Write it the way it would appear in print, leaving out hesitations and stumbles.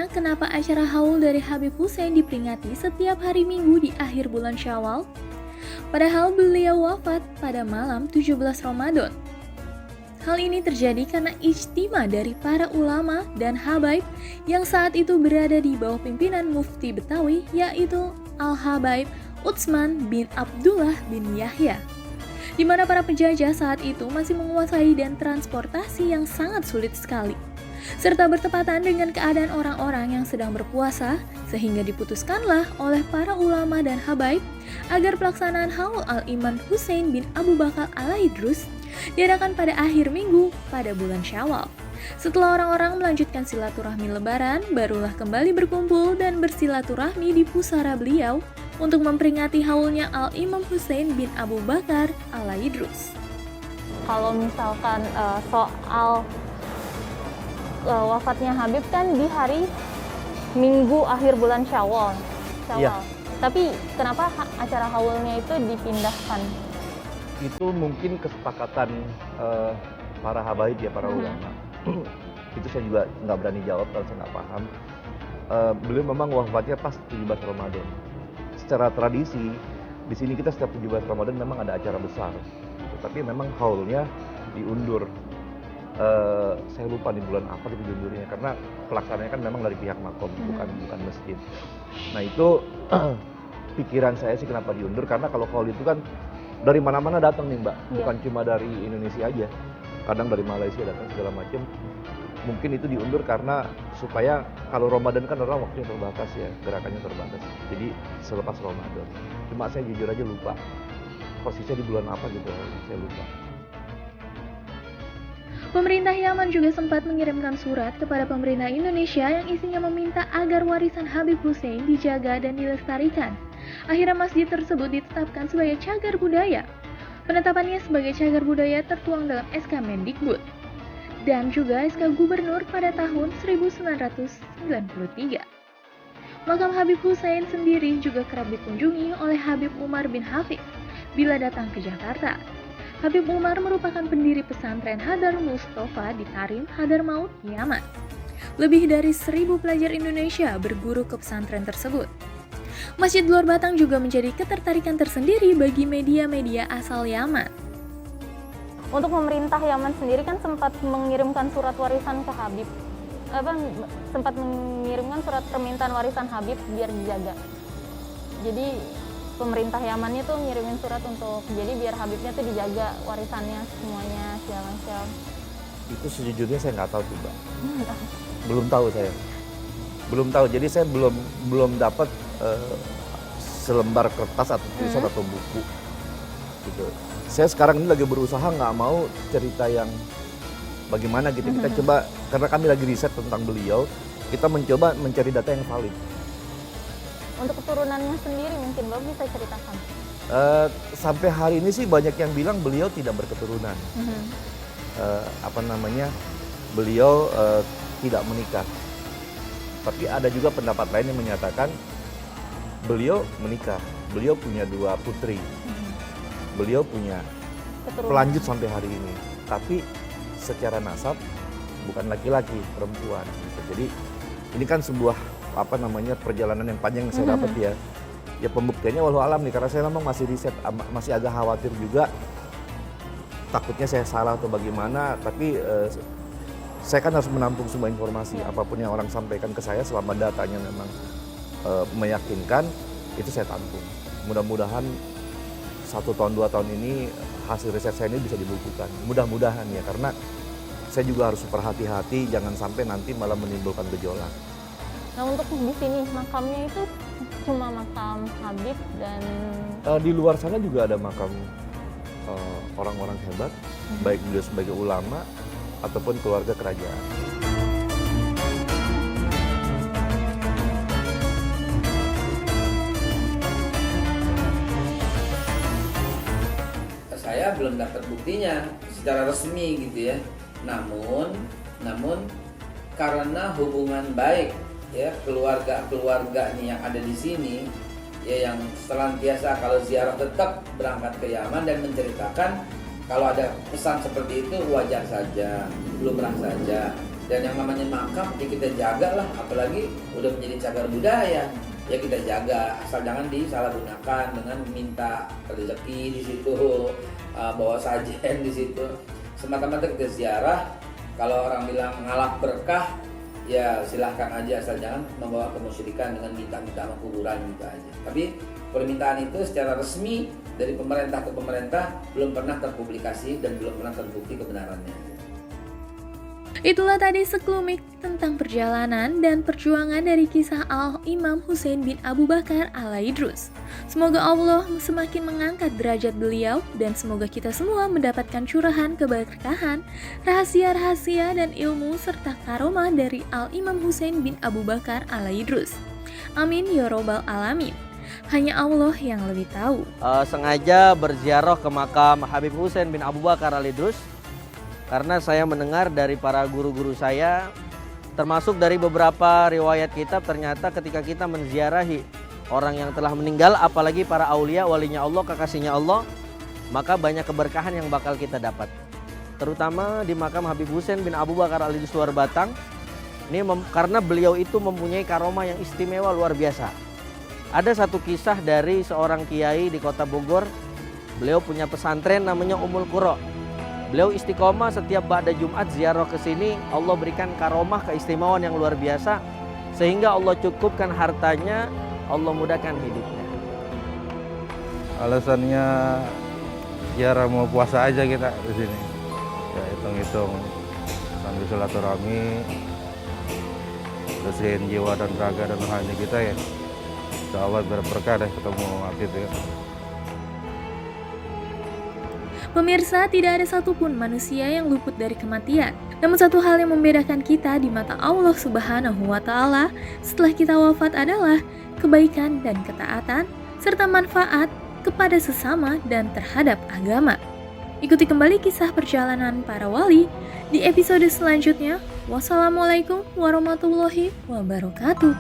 Bagaimana kenapa acara haul dari Habib Hussein diperingati setiap hari Minggu di akhir bulan Syawal? Padahal beliau wafat pada malam 17 Ramadan. Hal ini terjadi karena ijtima dari para ulama dan habaib yang saat itu berada di bawah pimpinan Mufti Betawi, yaitu Al-Habaib Utsman bin Abdullah bin Yahya, di mana para penjajah saat itu masih menguasai dan transportasi yang sangat sulit sekali, serta bertepatan dengan keadaan orang-orang yang sedang berpuasa, sehingga diputuskanlah oleh para ulama dan habaib agar pelaksanaan haul al-Imam Hussein bin Abu Bakar al-Idrus diadakan pada akhir minggu pada bulan Syawal. Setelah orang-orang melanjutkan silaturahmi lebaran, barulah kembali berkumpul dan bersilaturahmi di pusara beliau untuk memperingati haulnya al-Imam Hussein bin Abu Bakar al-Idrus. Kalau misalkan soal wafatnya Habib kan di hari Minggu akhir bulan Syawal. Iya. Tapi kenapa acara haulnya itu dipindahkan? Itu mungkin kesepakatan para habaib ya, para ulama. Itu saya juga nggak berani jawab kalau saya nggak paham. Beliau memang wafatnya pas 17 Ramadan. Secara tradisi di sini kita setiap 17 Ramadan memang ada acara besar, tapi memang haulnya diundur. Saya lupa di bulan apa itu diundurnya, karena pelaksanaannya kan memang dari pihak makom, bukan masjid. Nah itu pikiran saya sih kenapa diundur, karena kalau haul itu kan dari mana-mana datang nih Mbak, bukan cuma dari Indonesia aja, kadang dari Malaysia datang segala macam. Mungkin itu diundur karena supaya kalau Ramadan kan orang waktunya terbatas ya, gerakannya terbatas. Jadi selepas Ramadan. Cuma saya jujur aja lupa posisinya di bulan apa gitu, saya lupa. Pemerintah Yaman juga sempat mengirimkan surat kepada pemerintah Indonesia yang isinya meminta agar warisan Habib Hussein dijaga dan dilestarikan. Akhirnya masjid tersebut ditetapkan sebagai cagar budaya. Penetapannya sebagai cagar budaya tertuang dalam SK Mendikbud dan juga SK Gubernur pada tahun 1993. Makam Habib Hussein sendiri juga kerap dikunjungi oleh Habib Umar bin Hafiz bila datang ke Jakarta. Habib Umar merupakan pendiri pesantren Hadar Mustafa di Tarim, Hadramaut, Yaman. Lebih dari 1.000 pelajar Indonesia berguru ke pesantren tersebut. Masjid Luar Batang juga menjadi ketertarikan tersendiri bagi media-media asal Yaman. Untuk pemerintah Yaman sendiri kan sempat mengirimkan surat warisan ke Habib. Sempat mengirimkan surat permintaan warisan Habib biar dijaga. Jadi pemerintah Yaman itu ngirimin surat untuk jadi biar Habibnya tuh dijaga warisannya semuanya segala macam. Itu sejujurnya saya nggak tahu tuh Mbak. Belum tahu saya. Belum tahu. Jadi saya belum dapat selembar kertas atau tulisan atau buku. Gitu. Saya sekarang ini lagi berusaha nggak mau cerita yang bagaimana gitu. Kita coba, karena kami lagi riset tentang beliau, kita mencoba mencari data yang valid. Untuk keturunannya sendiri mungkin Bapak bisa ceritakan? Sampai hari ini sih banyak yang bilang beliau tidak berketurunan. Beliau tidak menikah. Tapi ada juga pendapat lain yang menyatakan beliau menikah. Beliau punya 2 putri. Beliau punya pelanjut sampai hari ini. Tapi secara nasab bukan laki-laki, perempuan. Gitu. Jadi ini kan sebuah perjalanan yang panjang yang saya dapat ya. Ya pembuktiannya walau alam nih, karena saya memang masih riset, masih agak khawatir juga. Takutnya saya salah atau bagaimana, tapi saya kan harus menampung semua informasi. Apapun yang orang sampaikan ke saya selama datanya memang meyakinkan, itu saya tampung. Mudah-mudahan 1 tahun 2 tahun ini hasil riset saya ini bisa dibukukan. Mudah-mudahan ya, karena saya juga harus berhati-hati jangan sampai nanti malah menimbulkan gejolak. Nah untuk di sini makamnya itu cuma makam Habib dan di luar sana juga ada makam orang-orang hebat, baik beliau sebagai ulama ataupun keluarga kerajaan. Saya belum dapat buktinya secara resmi gitu ya. Namun karena hubungan baik ya keluarga nih yang ada di sini ya, yang senantiasa kalau ziarah tetap berangkat ke Yaman dan menceritakan kalau ada pesan seperti itu wajar saja, lumrah saja. Dan yang namanya makam ya kita jaga lah, apalagi udah menjadi cagar budaya ya kita jaga, asal jangan disalahgunakan dengan minta rezeki di situ, bawa sajen di situ. Semata-mata kita ziarah, kalau orang bilang ngalap berkah ya silahkan aja, asal jangan membawa kemusyrikan dengan minta-minta sama kuburan gitu aja. Tapi permintaan itu secara resmi dari pemerintah ke pemerintah belum pernah terpublikasi dan belum pernah terbukti kebenarannya. Itulah tadi sekelumit tentang perjalanan dan perjuangan dari kisah Al-Imam Husain bin Abu Bakar Al-Idrus. Semoga Allah semakin mengangkat derajat beliau dan semoga kita semua mendapatkan curahan keberkahan, rahasia-rahasia dan ilmu serta karomah dari Al-Imam Husain bin Abu Bakar Al-Idrus. Amin ya robbal alamin. Hanya Allah yang lebih tahu. Sengaja berziarah ke makam Habib Husain bin Abu Bakar Al-Idrus karena saya mendengar dari para guru-guru saya, termasuk dari beberapa riwayat kitab, ternyata ketika kita menziarahi orang yang telah meninggal, apalagi para aulia, walinya Allah, kekasihnya Allah, maka banyak keberkahan yang bakal kita dapat. Terutama di makam Habib Husain bin Abu Bakar Al-Idrus Luar Batang, ini karena beliau itu mempunyai karomah yang istimewa luar biasa. Ada satu kisah dari seorang kiai di kota Bogor, beliau punya pesantren namanya Ummul Qura. Beliau istiqomah setiap ba'da Jumat ziarah ke sini, Allah berikan karomah keistimewaan yang luar biasa sehingga Allah cukupkan hartanya, Allah mudahkan hidupnya. Alasannya ziarah mau puasa aja kita di sini. Ya hitung-hitung sambil silaturahmi, bersihin jiwa dan raga dan rohani kita ya. Insya Allah berberkah deh ketemu Habib ya. Pemirsa, tidak ada satupun manusia yang luput dari kematian. Namun satu hal yang membedakan kita di mata Allah Subhanahu wa Ta'ala setelah kita wafat adalah kebaikan dan ketaatan, serta manfaat kepada sesama dan terhadap agama. Ikuti kembali kisah perjalanan para wali di episode selanjutnya. Wassalamualaikum warahmatullahi wabarakatuh.